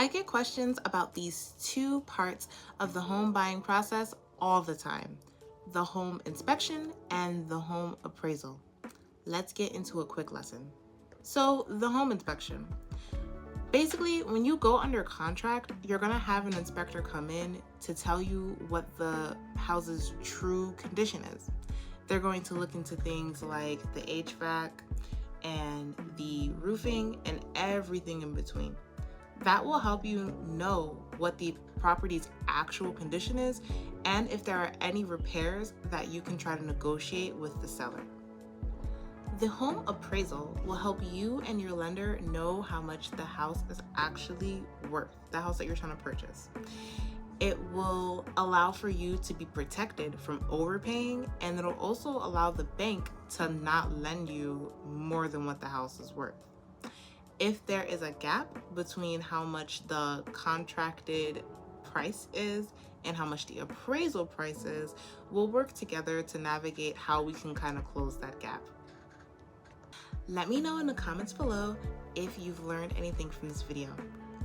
I get questions about these two parts of the home buying process all the time: the home inspection and the home appraisal. Let's get into a quick lesson. So, the home inspection. Basically, when you go under contract, you're going to have an inspector come in to tell you what the house's true condition is. They're going to look into things like the HVAC and the roofing and everything in between. That will help you know what the property's actual condition is and if there are any repairs that you can try to negotiate with the seller. The home appraisal will help you and your lender know how much the house is actually worth, the house that you're trying to purchase. It will allow for you to be protected from overpaying, and it'll also allow the bank to not lend you more than what the house is worth. If there is a gap between how much the contracted price is and how much the appraisal price is, we'll work together to navigate how we can kind of close that gap. Let me know in the comments below if you've learned anything from this video.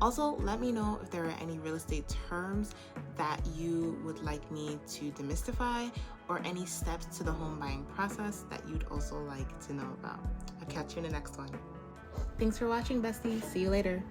Also, let me know if there are any real estate terms that you would like me to demystify, or any steps to the home buying process that you'd also like to know about. I'll catch you in the next one. Thanks for watching, bestie. See you later.